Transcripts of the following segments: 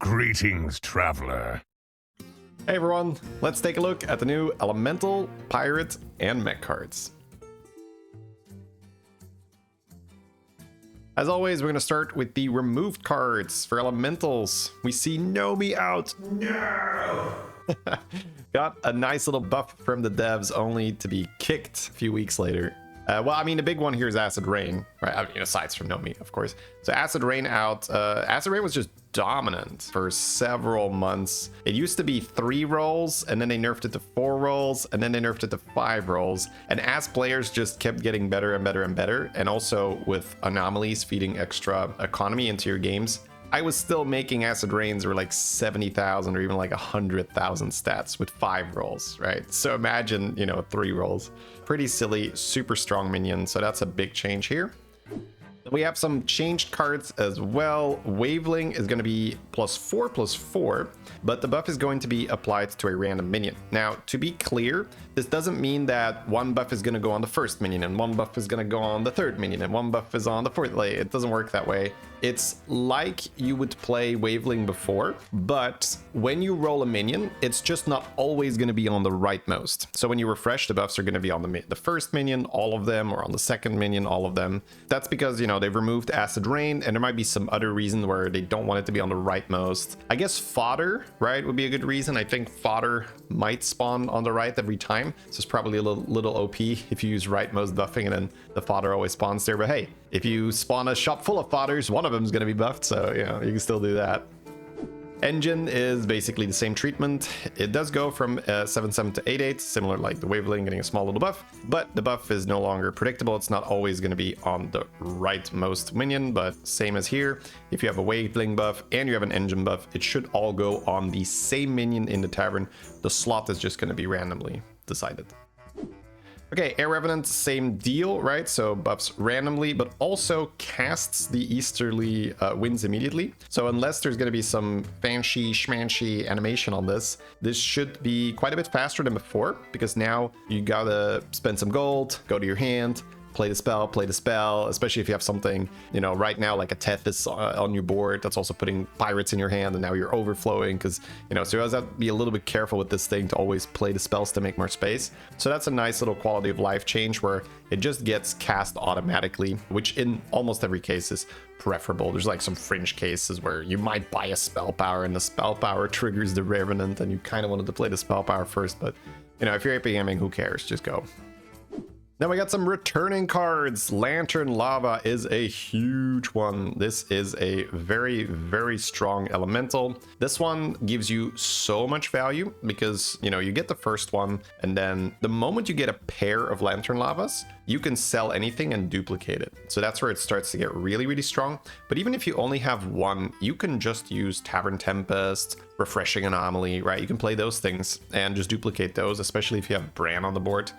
Greetings, traveler. Hey everyone, let's take a look at the new Elemental, Pirate, and Mech cards. As always, we're going to start with the removed cards for Elementals. We see Nomi out. No! Got a nice little buff from the devs, only to be kicked a few weeks later. Well, I mean, the big one here is Acid Rain, right? I mean, aside from Nomi, of course. So Acid Rain out. Acid Rain was just dominant for several months. It used to be 3 rolls, and then they nerfed it to 4 rolls, and then they nerfed it to 5 rolls. And as players just kept getting better and better and better, and also with anomalies feeding extra economy into your games, I was still making Acid Rains were like 70,000 or even like 100,000 stats with 5 rolls, right? So imagine, 3 rolls. Pretty silly, super strong minion. So that's a big change here. We have some changed cards as well. Waveling is going to be +4/+4, but the buff is going to be applied to a random minion. Now, to be clear, this doesn't mean that one buff is going to go on the first minion and one buff is going to go on the third minion and one buff is on the fourth. Like, it doesn't work that way. It's like you would play Waveling before, but when you roll a minion, it's just not always going to be on the rightmost. So when you refresh, the buffs are going to be on the first minion, all of them, or on the second minion, all of them. That's because, they've removed Acid Rain, and there might be some other reason where they don't want it to be on the rightmost. I guess Fodder, right, would be a good reason. I think Fodder might spawn on the right every time, so it's probably a little OP if you use rightmost buffing and then the Fodder always spawns there. But hey, if you spawn a shop full of Fodders, one of them is going to be buffed, so you can still do that. Engine is basically the same treatment. It does go from 7/7 to 8/8, similar like the Waveling getting a small little buff, but the buff is no longer predictable. It's not always going to be on the rightmost minion, but same as here. If you have a Waveling buff and you have an Engine buff, it should all go on the same minion in the tavern. The slot is just going to be randomly decided. Okay, Air Revenant, same deal, right? So buffs randomly, but also casts the Easterly winds immediately. So unless there's going to be some fancy schmancy animation on this, this should be quite a bit faster than before, because now you gotta spend some gold, go to your hand, play the spell, especially if you have something, right now like a Tethys on your board that's also putting pirates in your hand, and now you're overflowing because, so you always have to be a little bit careful with this thing to always play the spells to make more space. So that's a nice little quality of life change where it just gets cast automatically, which in almost every case is preferable. There's like some fringe cases where you might buy a spell power and the spell power triggers the Revenant and you kind of wanted to play the spell power first, but if you're APMing, who cares? Just go. Then we got some returning cards. Lantern Lava is a huge one. This is a very, very strong elemental. This one gives you so much value because, you get the first one, and then the moment you get a pair of Lantern Lavas, you can sell anything and duplicate it. So that's where it starts to get really, really strong. But even if you only have one, you can just use Tavern Tempest, Refreshing Anomaly, right? You can play those things and just duplicate those, especially if you have Bran on the board.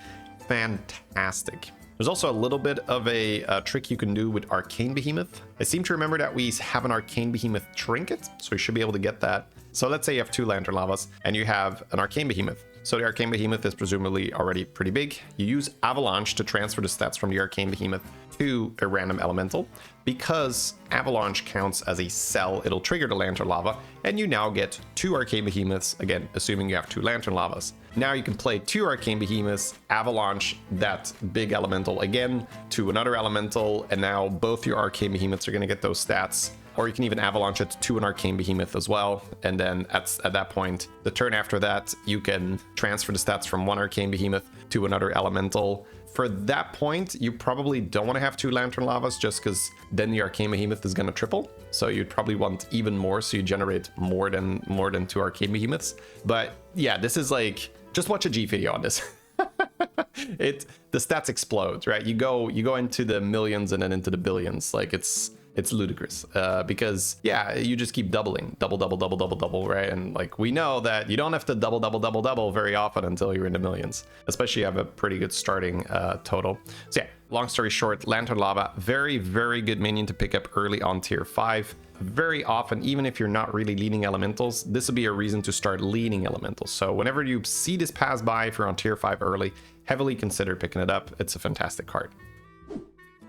Fantastic. There's also a little bit of a trick you can do with Arcane Behemoth. I seem to remember that we have an Arcane Behemoth trinket, so we should be able to get that. So let's say you have 2 Lantern Lavas and you have an Arcane Behemoth. So the Arcane Behemoth is presumably already pretty big. You use Avalanche to transfer the stats from the Arcane Behemoth to a random elemental. Because Avalanche counts as a cell, it'll trigger the Lantern Lava, and you now get 2 Arcane Behemoths, again, assuming you have 2 Lantern Lavas. Now you can play 2 Arcane Behemoths, Avalanche that big elemental again to another elemental, and now both your Arcane Behemoths are going to get those stats. Or you can even Avalanche it to an Arcane Behemoth as well, and then at that point, the turn after that, you can transfer the stats from one Arcane Behemoth to another elemental. For that point, you probably don't want to have 2 Lantern Lavas just because then the Arcane Behemoth is going to triple. So you'd probably want even more, so you generate more than 2 Arcane Behemoths. But yeah, this is like, just watch a G video on this. The stats explode, right? You go into the millions and then into the billions. Like it's ludicrous because you just keep doubling, double, right? And like we know that you don't have to double very often until you're in the millions, especially you have a pretty good starting total. So yeah, long story short, Lantern Lava, very, very good minion to pick up early on tier 5. Very often, even if you're not really leading elementals, this would be a reason to start leading elementals. So whenever you see this pass by, if you're on tier 5 early, heavily consider picking it up. It's a fantastic card.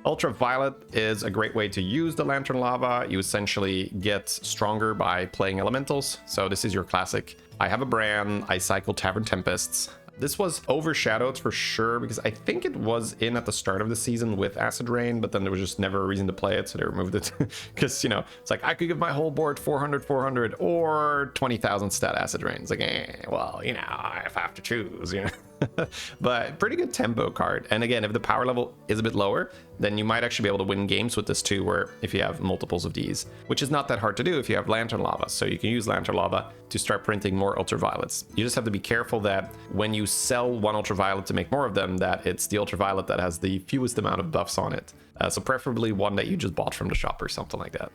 Ultraviolet is a great way to use the Lantern Lava. You essentially get stronger by playing elementals. So this is your classic. I have a Bran, I cycle Tavern Tempests. This was overshadowed for sure because I think it was in at the start of the season with Acid Rain, but then there was just never a reason to play it, so they removed it. Because, you know, it's like I could give my whole board 400, 400 or 20,000 stat Acid Rain. It's like, well, you know, if I have to choose, you know. But pretty good tempo card. And again, if the power level is a bit lower, then you might actually be able to win games with this too, where if you have multiples of these, which is not that hard to do if you have Lantern Lava. So you can use Lantern Lava to start printing more ultraviolets. You just have to be careful that when you sell one ultraviolet to make more of them, that it's the ultraviolet that has the fewest amount of buffs on it. So preferably one that you just bought from the shop or something like that.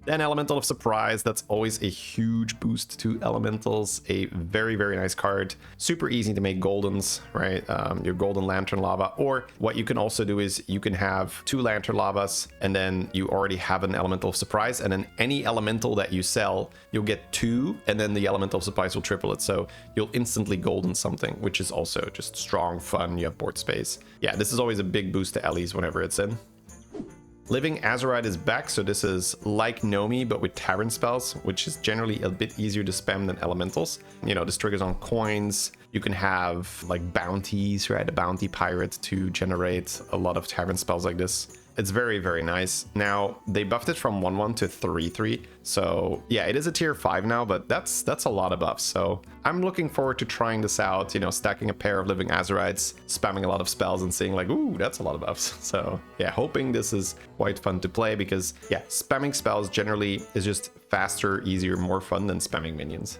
Then Elemental of Surprise, that's always a huge boost to elementals. A very, very nice card. Super easy to make goldens, right? Your golden Lantern Lava. Or what you can also do is you can have 2 Lantern Lavas and then you already have an Elemental of Surprise, and then any elemental that you sell, you'll get 2 and then the Elemental of Surprise will triple it. So you'll instantly golden something, which is also just strong, fun. You have board space. Yeah, this is always a big boost to Ellie's whenever it's in. Living Azurite is back, so this is like Nomi, but with Tavern spells, which is generally a bit easier to spam than elementals. You know, this triggers on coins. You can have like bounties, right? A bounty pirate to generate a lot of Tavern spells like this. It's very, very nice. Now, they buffed it from 1/1 to 3/3. So yeah, it is a tier 5 now, but that's a lot of buffs. So I'm looking forward to trying this out, you know, stacking a pair of Living Azurites, spamming a lot of spells and seeing like, ooh, that's a lot of buffs. So yeah, hoping this is quite fun to play because yeah, spamming spells generally is just faster, easier, more fun than spamming minions.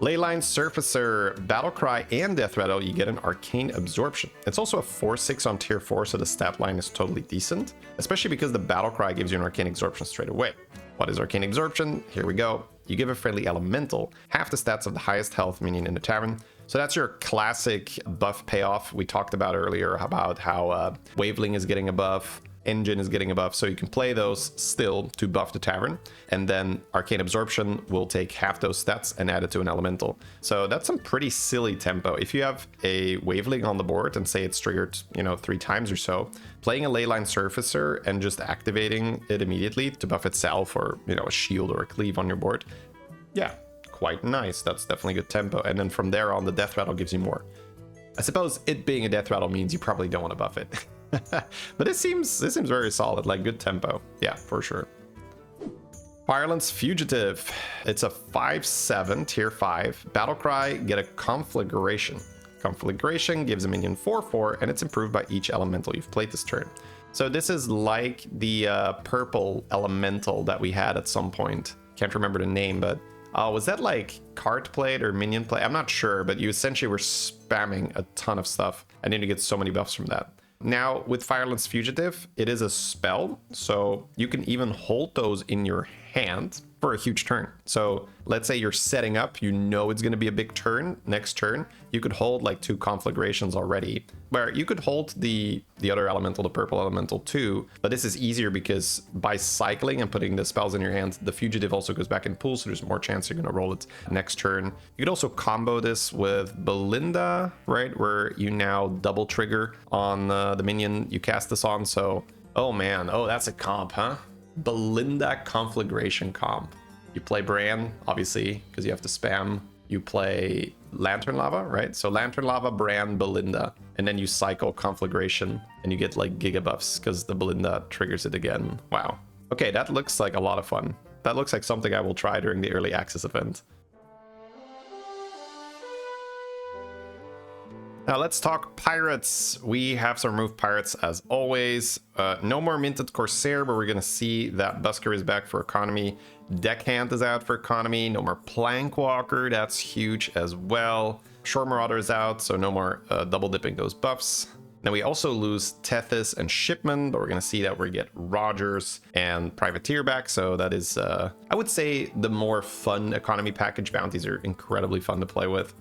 Leyline Surfacer, Battlecry, and Death Rattle, you get an Arcane Absorption. It's also a 4/6 on tier 4, so the stat line is totally decent, especially because the Battlecry gives you an Arcane Absorption straight away. What is Arcane Absorption? Here we go. You give a friendly elemental half the stats of the highest health minion in the tavern. So that's your classic buff payoff. We talked about earlier about how Waveling is getting a buff, Engine is getting a buff, so you can play those still to buff the tavern, and then Arcane Absorption will take half those stats and add it to an elemental. So that's some pretty silly tempo. If you have a Waveling on the board and say it's triggered, you know, 3 times or so, playing a Leyline Surfacer and just activating it immediately to buff itself, or, you know, a shield or a cleave on your board, yeah, quite nice. That's definitely good tempo. And then from there on, the Death Rattle gives you more. I suppose it being a Death Rattle means you probably don't want to buff it. But this seems very solid, like good tempo. Yeah, for sure. Firelance Fugitive. It's a 5/7 tier 5 Battlecry. Get a Conflagration. Conflagration gives a minion 4/4, and it's improved by each elemental you've played this turn. So this is like the purple elemental that we had at some point. Can't remember the name, but was that like card played or minion play? I'm not sure, but you essentially were spamming a ton of stuff, and then you get so many buffs from that. Now, with Firelance Fugitive, it is a spell, so you can even hold those in your hand for a huge turn. So let's say you're setting up, you know it's going to be a big turn. Next turn, you could hold like 2 Conflagrations already, where you could hold the other elemental, the purple elemental too, but this is easier because by cycling and putting the spells in your hand, the Fugitive also goes back in pool, so there's more chance you're going to roll it next turn. You could also combo this with Belinda, right, where you now double trigger on the minion you cast this on. So, oh man, oh, that's a comp, huh? Belinda Conflagration comp. You play Bran, obviously, because you have to spam. You play Lantern Lava, right? So Lantern Lava, Bran, Belinda, and then you cycle Conflagration, and you get like giga buffs because the Belinda triggers it again. Wow. Okay, that looks like a lot of fun. That looks like something I will try during the early access event. Now let's talk pirates. We have some removed pirates as always. No more minted Corsair, but we're gonna see that Busker is back for economy. Deckhand is out for economy. No more Plankwalker, that's huge as well. Shore Marauder is out, so no more double dipping those buffs. Then we also lose Tethys and Shipman, but we're gonna see that we get Rogers and Privateer back, so that is, I would say, the more fun economy package. Bounties are incredibly fun to play with.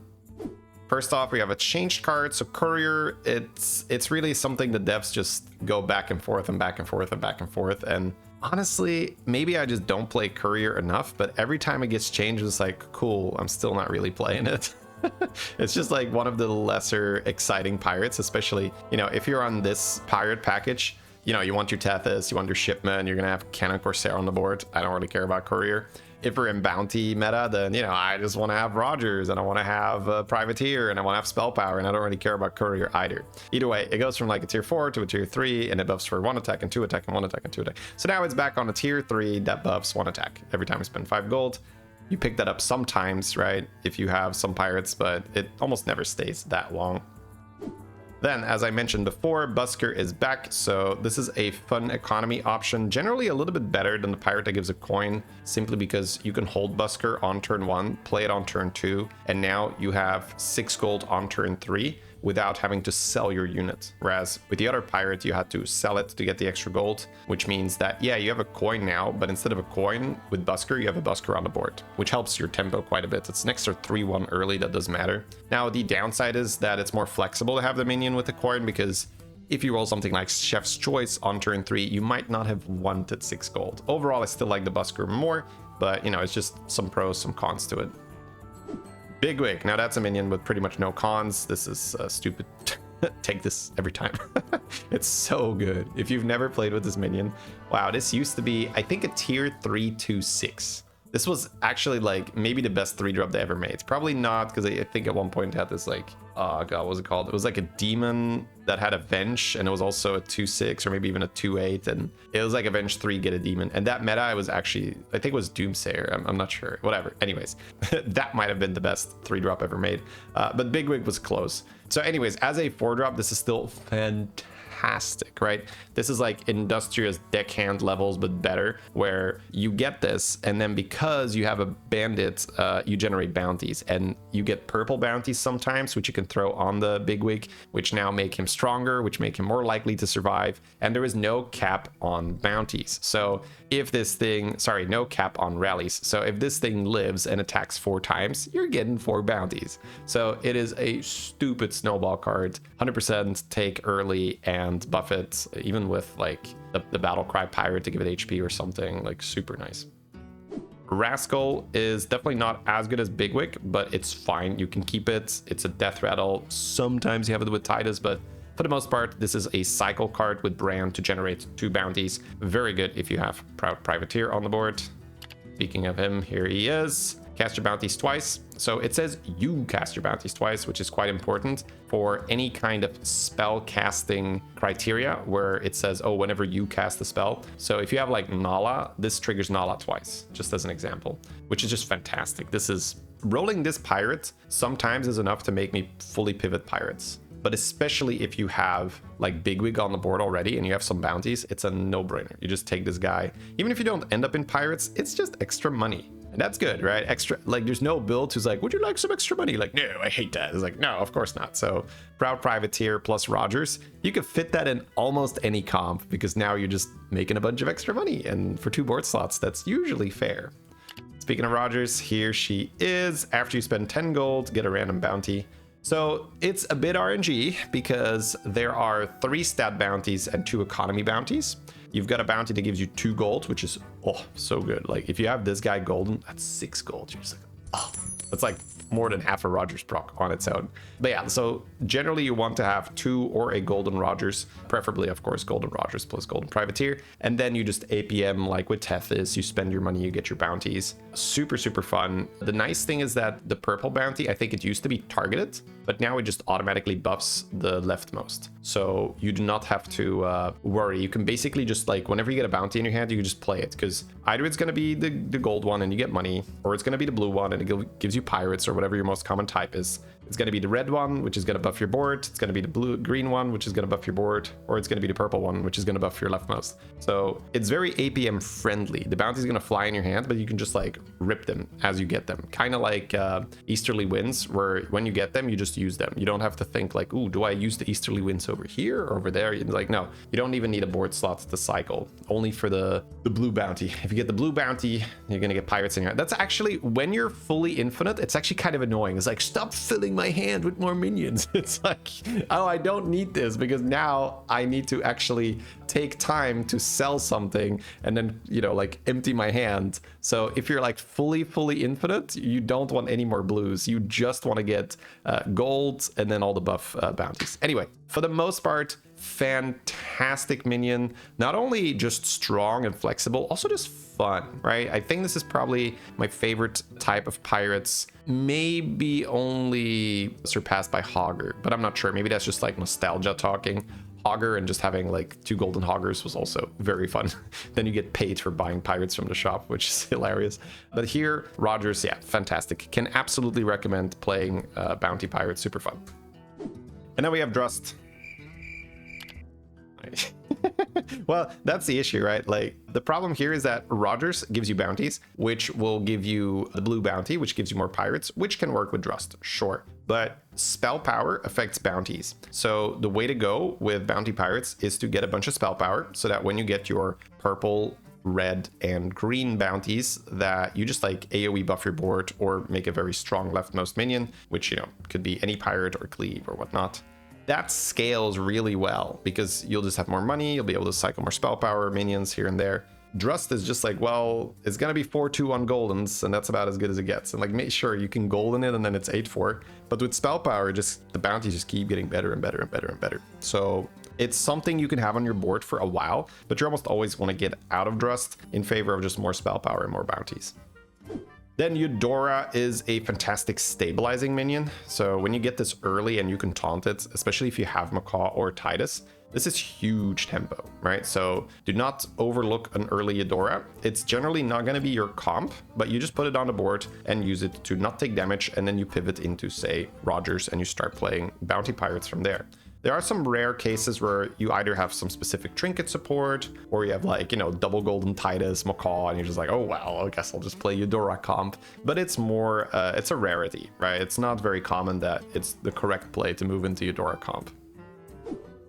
First off, we have a changed card. So Courier, it's really something the devs just go back and forth and back and forth and back and forth. And honestly, maybe I just don't play Courier enough, but every time it gets changed, it's like, cool, I'm still not really playing it. It's just like one of the lesser exciting pirates, especially, you know, if you're on this pirate package, you know, you want your Tethys, you want your shipment, you're gonna have Cannon Corsair on the board. I don't really care about courier. If we're in bounty meta, then, you know, I just want to have Rogers and I want to have Privateer and I want to have Spell Power, and I don't really care about courier either. Either way, it goes from like a tier 4 to a tier 3, and it buffs for 1 attack and 2 attack and 1 attack and 2 attack. So now it's back on a tier 3 that buffs 1 attack every time you spend 5 gold. You pick that up sometimes, right, if you have some pirates, but it almost never stays that long. Then, as I mentioned before, Busker is back, so this is a fun economy option, generally a little bit better than the pirate that gives a coin, simply because you can hold Busker on turn 1, play it on turn 2, and now you have 6 gold on turn 3 without having to sell your unit. Whereas with the other pirate, you had to sell it to get the extra gold, which means that, yeah, you have a coin now, but instead of a coin with Busker, you have a Busker on the board, which helps your tempo quite a bit. It's an extra 3-1 early that does matter. Now, the downside is that it's more flexible to have the minion with the coin, because if you roll something like Chef's Choice on turn 3, you might not have wanted 6 gold. Overall, I still like the Busker more, but, you know, it's just some pros, some cons to it. Bigwig, now that's a minion with pretty much no cons. This is stupid. Take this every time. It's so good. If you've never played with this minion, wow, this used to be, I think, a tier 3-6. This was actually like maybe the best 3-drop they ever made. Probably not, because I think at one point it had this like, oh god, what was it called? It was like a demon that had Avenge, and it was also a 2-6 or maybe even a 2-8, and it was like Avenge 3, get a demon. And that meta was actually, I think it was Doomsayer. I'm not sure. Whatever. Anyways, that might have been the best 3-drop ever made. But Bigwig was close. So anyways, as a 4-drop, this is still fantastic, right? This is like Industrious Deckhand levels, but better, where you get this, and then because you have a bandit, you generate bounties, and you get purple bounties sometimes, which you can throw on the Bigwig, which now make him stronger, which make him more likely to survive. And there is no cap on bounties. So if this thing, sorry, no cap on rallies. So if this thing lives and attacks 4 times, you're getting 4 bounties. So it is a stupid snowball card. 100% take early and buff it, even with like the battle cry pirate to give it HP or something, like super nice. Rascal is definitely not as good as Bigwig, but it's fine. You can keep it. It's a death rattle. Sometimes you have it with Titus, but for the most part, this is a cycle card with Brand to generate 2 bounties. Very good if you have Proud Privateer on the board. Speaking of him, here he is. Cast your bounties twice. So it says you cast your bounties twice, which is quite important for any kind of spell casting criteria where it says, oh, whenever you cast the spell. So if you have like Nala, this triggers Nala twice, just as an example, which is just fantastic. This is rolling this pirate sometimes is enough to make me fully pivot pirates. But especially if you have like Bigwig on the board already and you have some bounties, it's a no-brainer. You just take this guy. Even if you don't end up in pirates, it's just extra money. And that's good, right? Extra, like there's no build who's like, would you like some extra money? Like, no, I hate that. It's like, no, of course not. So Proud Privateer plus Rogers, you can fit that in almost any comp because now you're just making a bunch of extra money. And for 2 board slots, that's usually fair. Speaking of Rogers, here she is. After you spend 10 gold, get a random bounty. So it's a bit RNG because there are 3 stat bounties and 2 economy bounties. You've got a bounty that gives you 2 gold, which is, oh, so good. Like if you have this guy golden, that's 6 gold. You're just like, oh, that's like more than half a Rogers proc on its own. But yeah, so generally you want to have 2 or a golden Rogers, preferably of course golden Rogers plus golden Privateer, and then you just APM like with Tethys, you spend your money, you get your bounties. Super, super fun. The nice thing is that the purple bounty, I think it used to be targeted, but now it just automatically buffs the leftmost. So you do not have to worry. You can basically just like, whenever you get a bounty in your hand, you can just play it, because either it's going to be the gold one and you get money, or it's going to be the blue one and it gives you pirates or whatever your most common type is. It's going to be the red one, which is going to buff your board. It's going to be the green one, which is going to buff your board, or it's going to be the purple one, which is going to buff your leftmost. So it's very APM friendly. The bounty is going to fly in your hand, but you can just like rip them as you get them. Kind of like Easterly Winds, where when you get them, you just use them. You don't have to think like, ooh, do I use the Easterly Winds over here or over there? You're like, no, you don't even need a board slot to cycle. Only for the blue bounty. If you get the blue bounty, you're going to get pirates in your hand. That's actually, when you're fully infinite, it's actually kind of annoying. It's like, stop filling my hand with more minions. It's like, oh, I don't need this because now I need to actually take time to sell something and then, you know, like empty my hand. So if you're like fully infinite, you don't want any more blues. You just want to get gold and then all the buff bounties. Anyway, for the most part, fantastic minion. Not only just strong and flexible, also just fun, right? I think this is probably my favorite type of pirates, maybe only surpassed by Hogger, but I'm not sure. Maybe that's just like nostalgia talking. Hogger and just having like 2 golden Hoggers was also very fun. Then you get paid for buying pirates from the shop, which is hilarious. But here, Rogers, yeah, fantastic. Can absolutely recommend playing Bounty Pirates, super fun. And then we have Drust. Well, that's the issue, right? Like, the problem here is that Rogers gives you bounties, which will give you the blue bounty, which gives you more pirates, which can work with Drust, sure. But spell power affects bounties. So the way to go with bounty pirates is to get a bunch of spell power so that when you get your purple, red, and green bounties, that you just like AoE buff your board or make a very strong leftmost minion, which, you know, could be any pirate or cleave or whatnot. That scales really well because you'll just have more money, you'll be able to cycle more spell power minions here and there. Drust is just like, well, it's gonna be 4-2 on goldens, and that's about as good as it gets. And like, make sure you can golden it and then it's 8-4. But with spell power, just the bounties just keep getting better and better and better and better. So it's something you can have on your board for a while, but you almost always want to get out of Drust in favor of just more spell power and more bounties. Then Eudora is a fantastic stabilizing minion. So when you get this early and you can taunt it, especially if you have Macaw or Titus, this is huge tempo, right? So do not overlook an early Eudora. It's generally not going to be your comp, but you just put it on the board and use it to not take damage, and then you pivot into, say, Rogers, and you start playing Bounty Pirates from there. There are some rare cases where you either have some specific trinket support, or you have like, you know, double golden Titus, Macaw, and you're just like, oh, well, I guess I'll just play Eudora comp. But it's more, it's a rarity, right? It's not very common that it's the correct play to move into Eudora comp.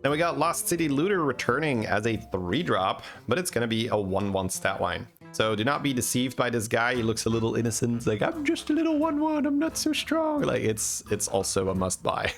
Then we got Lost City Looter returning as a 3-drop, but it's going to be a 1-1 stat line. So do not be deceived by this guy. He looks a little innocent. It's like, I'm just a little 1-1. I'm not so strong. Like, it's also a must buy.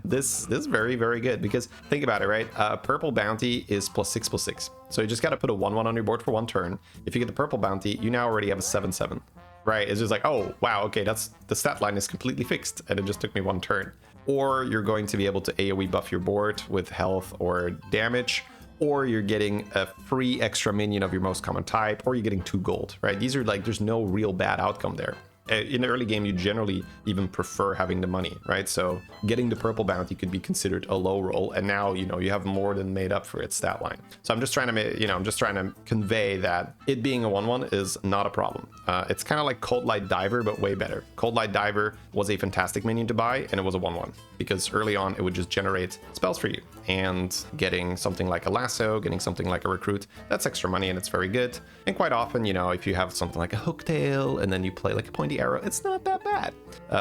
This is very, very good because think about it, right? Purple bounty is +6/+6. So you just got to put a 1-1 on your board for 1 turn. If you get the purple bounty, you now already have a 7/7, right? It's just like, oh, wow, okay, that's the stat line is completely fixed and it just took me 1 turn. Or you're going to be able to AoE buff your board with health or damage, or you're getting a free extra minion of your most common type, or you're getting 2 gold, right? These are like, there's no real bad outcome there. In the early game, you generally even prefer having the money, right? So getting the purple bounty could be considered a low roll, and now, you know, you have more than made up for its stat line. So I'm just trying to, you know, I'm just trying to convey that it being a 1-1 is not a problem. It's kind of like Cold Light Diver, but way better. Cold Light Diver was a fantastic minion to buy, and it was a 1-1 because early on it would just generate spells for you, and getting something like a lasso, getting something like a recruit, that's extra money and it's very good. And quite often, you know, if you have something like a hooktail and then you play like a pointy arrow, it's not that bad.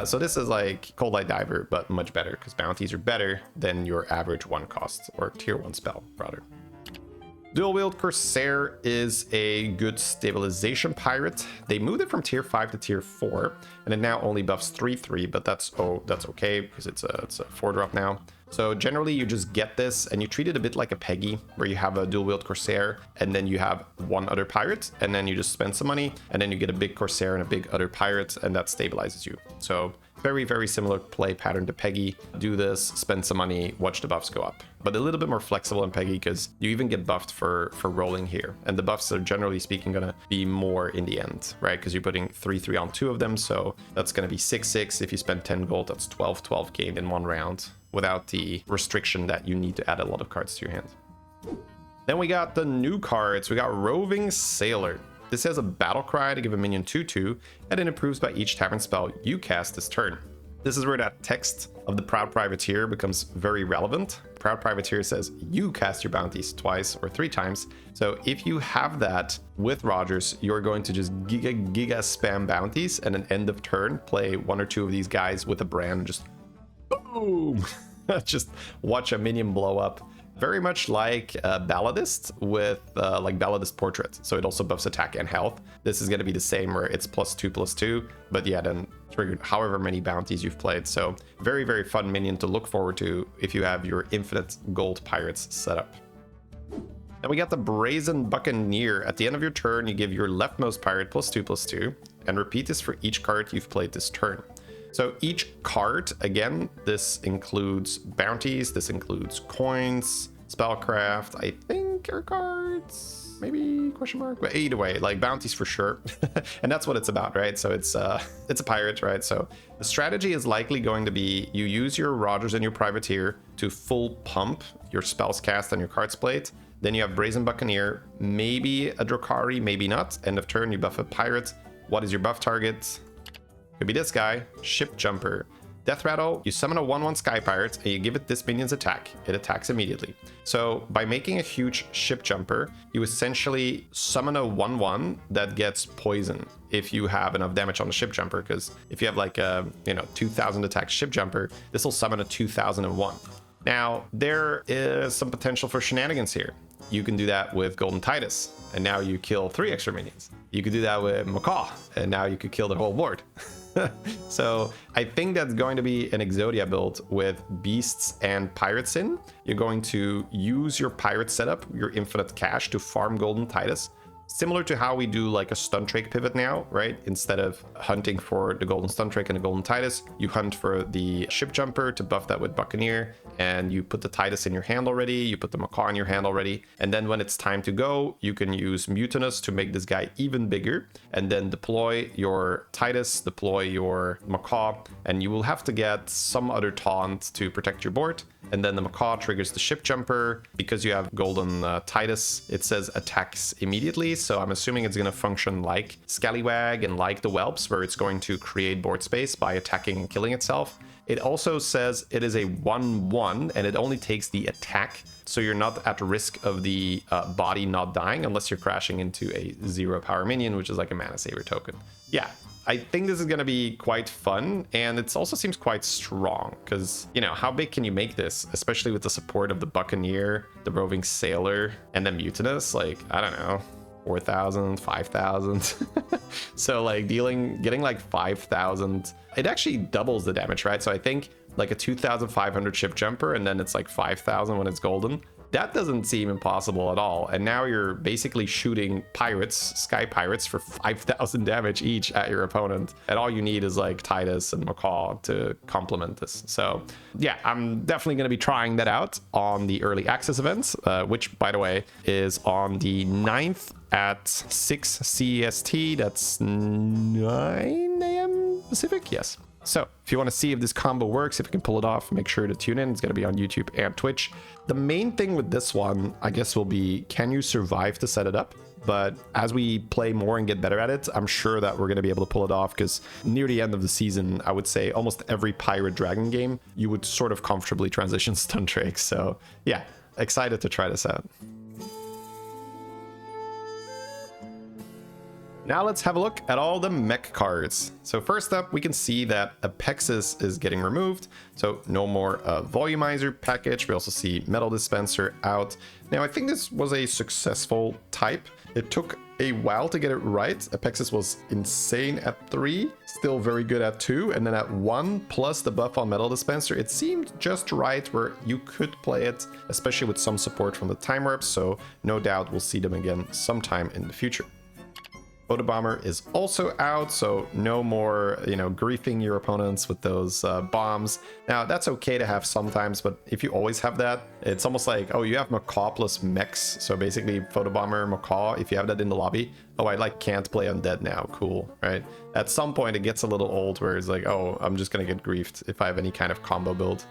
So this is like Cold Light Diver, but much better because bounties are better than your average 1 cost, or tier 1 spell rather. Dual Wield Corsair is a good stabilization pirate. They moved it from tier 5 to tier 4, and it now only buffs 3/3, but that's okay because it's a 4-drop now. So generally you just get this and you treat it a bit like a Peggy, where you have a Dual Wield Corsair and then you have 1 other pirate, and then you just spend some money and then you get a big Corsair and a big other pirate, and that stabilizes you. So very, very similar play pattern to Peggy. Do this, spend some money, watch the buffs go up. But a little bit more flexible in Peggy because you even get buffed for rolling here. And the buffs are generally speaking gonna be more in the end, right? Because you're putting 3/3 on 2 of them. So that's gonna be 6/6. If you spend 10 gold, that's 12/12 gained in 1 round without the restriction that you need to add a lot of cards to your hand. Then we got the new cards. We got Roving Sailor. This has a battle cry to give a minion 2/2, and it improves by each tavern spell you cast this turn. This is where that text of the Proud Privateer becomes very relevant. Proud Privateer says you cast your bounties twice or 3 times. So if you have that with Rogers, you're going to just giga spam bounties, and at end of turn, play 1 or 2 of these guys with a brand and just boom! Just watch a minion blow up. Very much like Balladist with like Balladist Portrait. So it also buffs attack and health. This is going to be the same where it's +2/+2. But yeah, then triggered however many bounties you've played. So very, very fun minion to look forward to if you have your infinite gold pirates set up. Then we got the Brazen Buccaneer. At the end of your turn, you give your leftmost pirate +2/+2, and repeat this for each card you've played this turn. So each card, again, this includes bounties, this includes coins, spellcraft, I think are cards, maybe question mark, but either way, like bounties for sure. And that's what it's about, right? So it's a pirate, right? So the strategy is likely going to be you use your Rogers and your Privateer to full pump your spells cast and your cards played. Then you have Brazen Buccaneer, maybe a Dracari, maybe not. End of turn, you buff a pirate. What is your buff target? Could be this guy, Ship Jumper. Death Rattle, you summon a 1/1 Sky Pirate and you give it this minion's attack. It attacks immediately. So by making a huge Ship Jumper, you essentially summon a 1/1 that gets poison if you have enough damage on the Ship Jumper, because if you have like a 2000 attack Ship Jumper, this will summon a 2001. Now, there is some potential for shenanigans here. You can do that with Golden Titus, and now you kill 3 extra minions. You could do that with Macaw, and now you could kill the whole board. So I think that's going to be an Exodia build with beasts and pirates in. You're going to use your pirate setup, your infinite cash, to farm Golden Titus. Similar to how we do like a Stuntrake pivot now, right? Instead of hunting for the Golden Stuntrake and the Golden Titus, you hunt for the Ship Jumper to buff that with Buccaneer, and you put the Titus in your hand already, you put the Macaw in your hand already, and then when it's time to go, you can use Mutinous to make this guy even bigger, and then deploy your Titus, deploy your Macaw, and you will have to get some other taunt to protect your board. And then the Macaw triggers the Ship Jumper. Because you have Golden Titus, it says attacks immediately. So I'm assuming it's going to function like Scallywag and like the Whelps, where it's going to create board space by attacking and killing itself. It also says it is a 1/1 and it only takes the attack. So you're not at risk of the body not dying unless you're crashing into a 0 power minion, which is like a Mana Saver token. Yeah. I think this is going to be quite fun, and it also seems quite strong because, how big can you make this, especially with the support of the Buccaneer, the Roving Sailor, and the Mutinous? Like, I don't know, 4,000, 5,000. So like getting like 5,000, it actually doubles the damage, right? So I think like a 2,500 Ship Jumper, and then it's like 5,000 when it's golden. That doesn't seem impossible at all. And now you're basically shooting pirates, sky pirates, for 5,000 damage each at your opponent. And all you need is like Titus and Macaw to complement this. So yeah, I'm definitely going to be trying that out on the early access events, which by the way is on the 9th at 6 CEST. That's 9 AM Pacific. Yes. So if you want to see if this combo works, if you can pull it off, make sure to tune in. It's going to be on YouTube and Twitch. The main thing with this one, I guess, will be, can you survive to set it up? But as we play more and get better at it, I'm sure that we're going to be able to pull it off, because near the end of the season, I would say almost every Pirate Dragon game, you would sort of comfortably transition Stuntrake. So yeah, excited to try this out. Now let's have a look at all the mech cards. So first up, we can see that Apexis is getting removed. So no more Volumizer package. We also see Metal Dispenser out. Now I think this was a successful type. It took a while to get it right. Apexis was insane at 3, still very good at 2, and then at 1 plus the buff on Metal Dispenser, it seemed just right where you could play it, especially with some support from the Time Warps. So no doubt we'll see them again sometime in the future. Photobomber is also out, so no more, griefing your opponents with those bombs. Now, that's okay to have sometimes, but if you always have that, it's almost like, oh, you have Macaw plus Mechs, so basically Photobomber, Macaw, if you have that in the lobby, oh, I can't play Undead now, cool, right? At some point, it gets a little old where it's like, oh, I'm just gonna get griefed if I have any kind of combo build.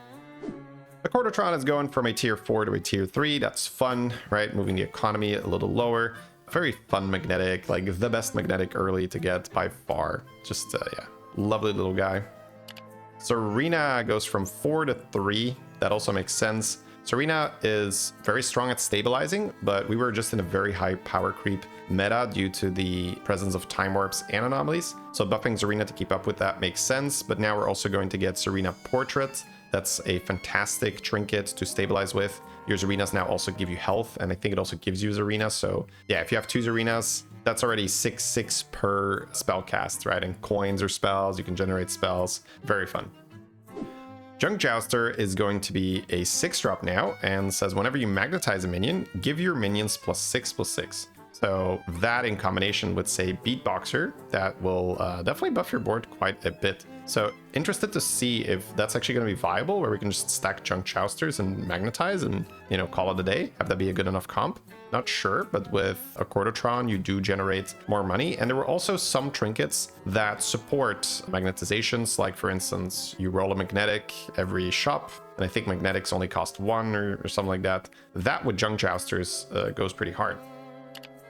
The Quartertron is going from a tier 4 to a tier 3, that's fun, right? Moving the economy a little lower. Very fun magnetic, like the best magnetic early to get by far. Just, yeah, lovely little guy. Serena goes from 4 to 3. That also makes sense. Serena is very strong at stabilizing, but we were just in a very high power creep meta due to the presence of Time Warps and anomalies. So buffing Serena to keep up with that makes sense, but now we're also going to get Serena Portrait. That's a fantastic trinket to stabilize with. Your Zerenas now also give you health, and I think it also gives you Zerina. So yeah, if you have 2 Zerenas, That's already 6 per spell cast, right? And coins or spells, you can generate spells. Very fun. Junk Jouster is going to be a 6-drop now and says whenever you magnetize a minion, give your minions +6/+6. So that in combination with, say, Beatboxer, that will definitely buff your board quite a bit. So interested to see if that's actually going to be viable, where we can just stack Junk Jousters and magnetize and, you know, call it a day. Have that be a good enough comp? Not sure, but with a Quartotron, you do generate more money. And there were also some trinkets that support magnetizations, like for instance, you roll a magnetic every shop, and I think magnetics only cost 1 or something like that. That with Junk Jousters goes pretty hard.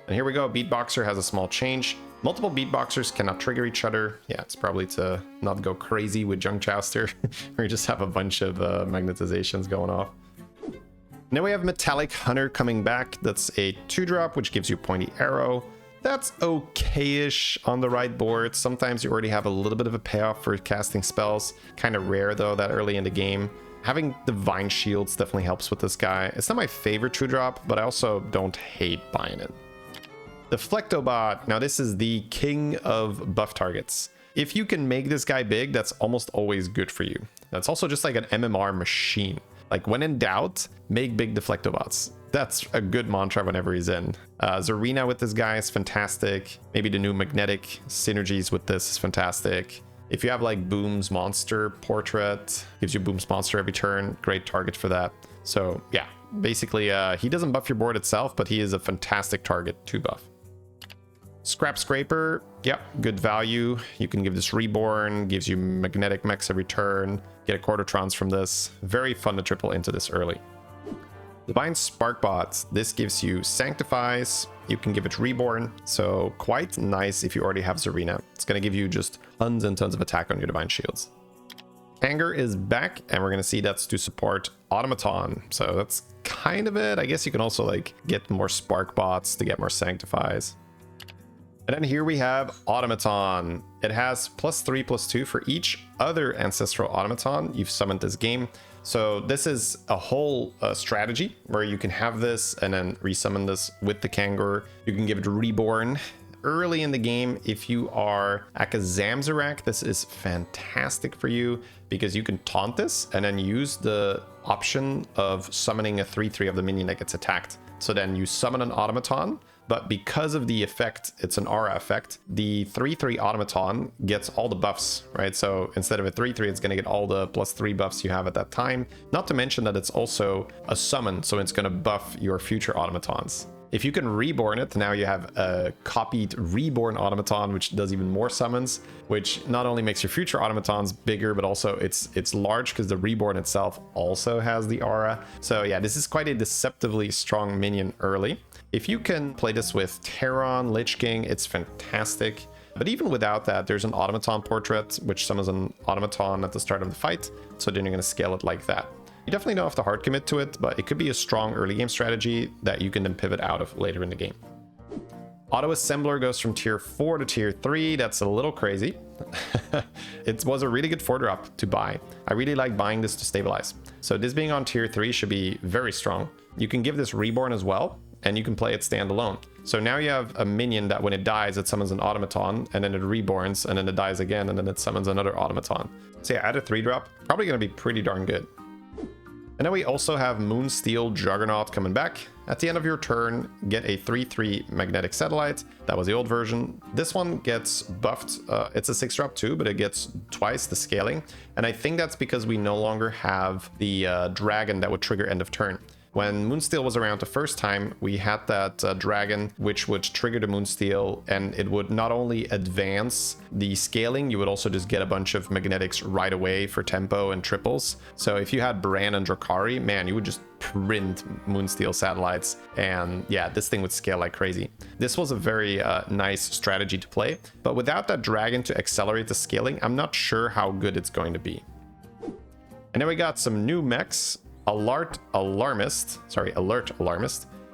And here we go, Beatboxer has a small change. Multiple Beatboxers cannot trigger each other. Yeah, it's probably to not go crazy with Junk Jouster, where you just have a bunch of magnetizations going off. Now we have Metallic Hunter coming back. That's a 2-drop, which gives you Pointy Arrow. That's okay-ish on the right board. Sometimes you already have a little bit of a payoff for casting spells. Kind of rare, though, that early in the game. Having Divine Shields definitely helps with this guy. It's not my favorite 2-drop, but I also don't hate buying it. Deflectobot. Now this is the king of buff targets. If you can make this guy big, that's almost always good for you. That's also just like an MMR machine. Like when in doubt, make big Deflectobots. That's a good mantra whenever he's in. Zarina with this guy is fantastic. Maybe the new magnetic synergies with this is fantastic. If you have like Boom's Monster Portrait, gives you Boom's Monster every turn, great target for that. So yeah, basically he doesn't buff your board itself, but he is a fantastic target to buff. Scrap Scraper, yep, good value. You can give this Reborn, gives you magnetic mechs every turn, get a Quartotrons from this. Very fun to triple into this early. Divine Sparkbot, this gives you Sanctifies, you can give it Reborn, so quite nice if you already have Zarina. It's going to give you just tons and tons of attack on your Divine Shields. Anger is back, and we're going to see that's to support Automaton, so that's kind of it. I guess you can also like get more Sparkbots to get more Sanctifies. And then here we have Automaton. It has +3/+2 for each other ancestral automaton you've summoned this game. So this is a whole strategy where you can have this and then resummon this with the Kangor. You can give it Reborn early in the game. If you are Akazamzarak, this is fantastic for you because you can taunt this and then use the option of summoning a 3/3 of the minion that gets attacked. So then you summon an automaton, but because of the effect, it's an aura effect, the 3/3 automaton gets all the buffs, right? So instead of a 3/3, it's going to get all the +3 buffs you have at that time. Not to mention that it's also a summon, so it's going to buff your future automatons. If you can reborn it, now you have a copied reborn automaton, which does even more summons, which not only makes your future automatons bigger, but also it's large because the reborn itself also has the aura. So yeah, this is quite a deceptively strong minion early. If you can play this with Terran, Lich King, it's fantastic. But even without that, there's an automaton portrait, which summons an automaton at the start of the fight. So then you're going to scale it like that. You definitely don't have to hard commit to it, but it could be a strong early game strategy that you can then pivot out of later in the game. Auto Assembler goes from tier 4 to tier 3. That's a little crazy. It was a really good 4-drop to buy. I really like buying this to stabilize. So this being on tier 3 should be very strong. You can give this Reborn as well, and you can play it standalone. So now you have a minion that when it dies, it summons an automaton, and then it reborns, and then it dies again, and then it summons another automaton. So yeah, at a 3-drop, probably going to be pretty darn good. And then we also have Moonsteel Juggernaut coming back. At the end of your turn, get a 3/3 magnetic satellite. That was the old version. This one gets buffed. It's a 6-drop too, but it gets twice the scaling. And I think that's because we no longer have the dragon that would trigger end of turn. When Moonsteel was around the first time, we had that dragon which would trigger the Moonsteel, and it would not only advance the scaling, you would also just get a bunch of magnetics right away for tempo and triples. So if you had Bran and Drakari, man, you would just print Moonsteel satellites, and yeah, this thing would scale like crazy. This was a very nice strategy to play, but without that dragon to accelerate the scaling, I'm not sure how good it's going to be. And then we got some new mechs. Alert Alarmist.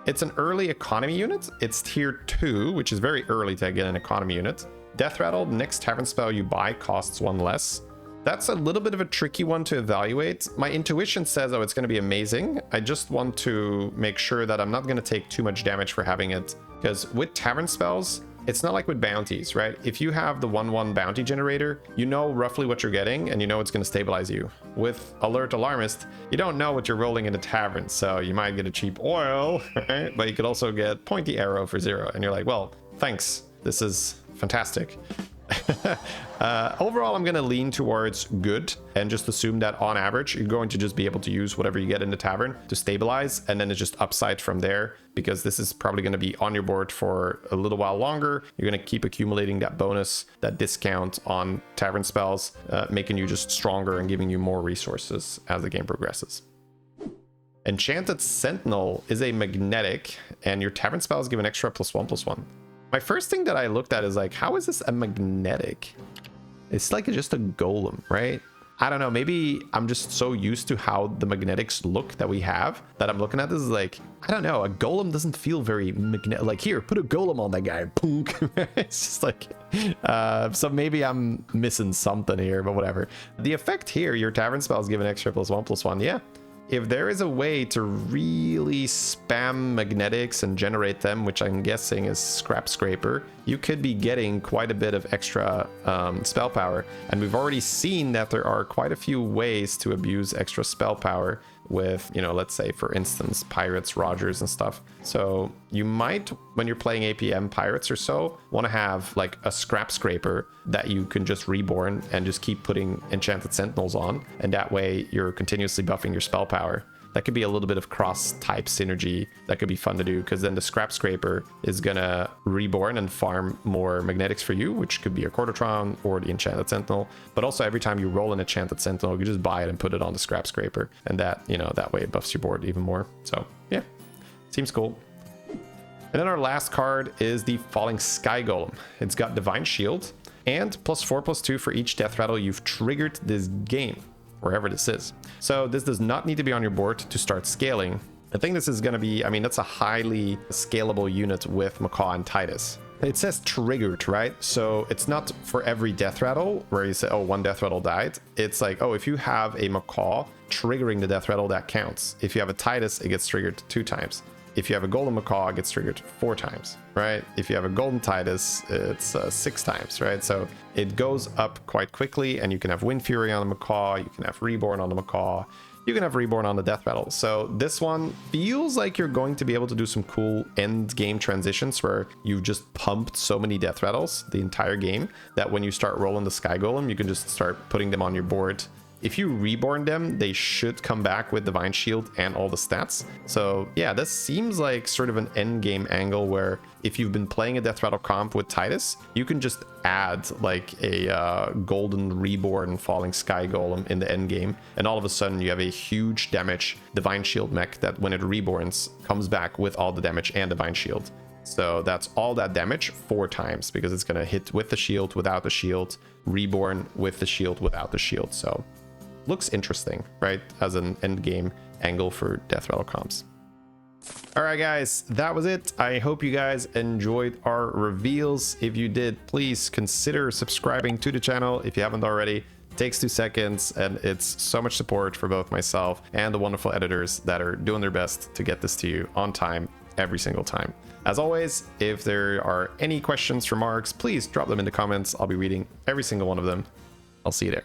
It's an early economy unit. It's tier 2, which is very early to get an economy unit. Death Rattle, next tavern spell you buy costs 1 less. That's a little bit of a tricky one to evaluate. My intuition says, oh, it's going to be amazing. I just want to make sure that I'm not going to take too much damage for having it. Because with tavern spells, it's not like with bounties, right? If you have the 1/1 bounty generator, you know roughly what you're getting and you know it's going to stabilize you. With Alert Alarmist, you don't know what you're rolling in a tavern, so you might get a cheap oil, right? But you could also get pointy arrow for 0, and you're like, well, thanks, this is fantastic. Overall, I'm going to lean towards good and just assume that on average, you're going to just be able to use whatever you get in the tavern to stabilize, and then it's just upside from there, because this is probably going to be on your board for a little while longer. You're going to keep accumulating that bonus, that discount on tavern spells, making you just stronger and giving you more resources as the game progresses. Enchanted Sentinel is a magnetic, and your tavern spells give an extra +1/+1. My first thing that I looked at is like, how is this a magnetic? It's like just a golem, right? I don't know, maybe I'm just so used to how the magnetics look that we have that I'm looking at this is like, I don't know, a golem doesn't feel very magnetic. Like, here, put a golem on that guy. Punk. It's just like, so maybe I'm missing something here, but whatever. The effect here, your tavern spells give an extra +1/+1. Yeah. If there is a way to really spam magnetics and generate them, which I'm guessing is Scrap Scraper, you could be getting quite a bit of extra spell power. And we've already seen that there are quite a few ways to abuse extra spell power with, you know, let's say, for instance, Pirates, Rogers, and stuff. So you might, when you're playing APM Pirates or so, want to have like a Scrap Scraper that you can just reborn and just keep putting Enchanted Sentinels on. And that way you're continuously buffing your spell power. That could be a little bit of cross-type synergy that could be fun to do, because then the Scrap Scraper is gonna reborn and farm more magnetics for you, which could be a Quartertron or the Enchanted Sentinel. But also every time you roll an Enchanted Sentinel, you just buy it and put it on the Scrap Scraper, and that, you know, that way it buffs your board even more. So yeah, seems cool. And then our last card is the Falling Sky Golem. It's got Divine Shield and +4/+2 for each death rattle you've triggered this game, wherever this is. So this does not need to be on your board to start scaling. I think this is going to be, I mean, that's a highly scalable unit with Macaw and Titus. It says triggered, right? So it's not for every death rattle where you say, oh, one death rattle died. It's like, oh, if you have a Macaw triggering the death rattle, that counts. If you have a Titus, it gets triggered 2 times. If you have a Golden Macaw, it gets triggered 4 times, right? If you have a Golden Titus, it's 6 times, right? So it goes up quite quickly, and you can have Wind Fury on the Macaw, you can have Reborn on the Macaw, you can have Reborn on the Death Rattle. So this one feels like you're going to be able to do some cool end game transitions where you've just pumped so many Death Rattles the entire game that when you start rolling the Sky Golem, you can just start putting them on your board. If you reborn them, they should come back with Divine Shield and all the stats. So yeah, this seems like sort of an end game angle where if you've been playing a Death Rattle comp with Titus, you can just add like a golden reborn Falling Sky Golem in the end game, and all of a sudden you have a huge damage Divine Shield mech that when it reborns comes back with all the damage and Divine Shield. So that's all that damage 4 times, because it's going to hit with the shield, without the shield, reborn with the shield, without the shield. So looks interesting, right, as an end game angle for Death Rattle comps. All right, guys, that was it. I hope you guys enjoyed our reveals. If you did, please consider subscribing to the channel if you haven't already. It takes 2 seconds, and it's so much support for both myself and the wonderful editors that are doing their best to get this to you on time every single time. As always, if there are any questions, remarks, please drop them in the comments. I'll be reading every single one of them. I'll see you there.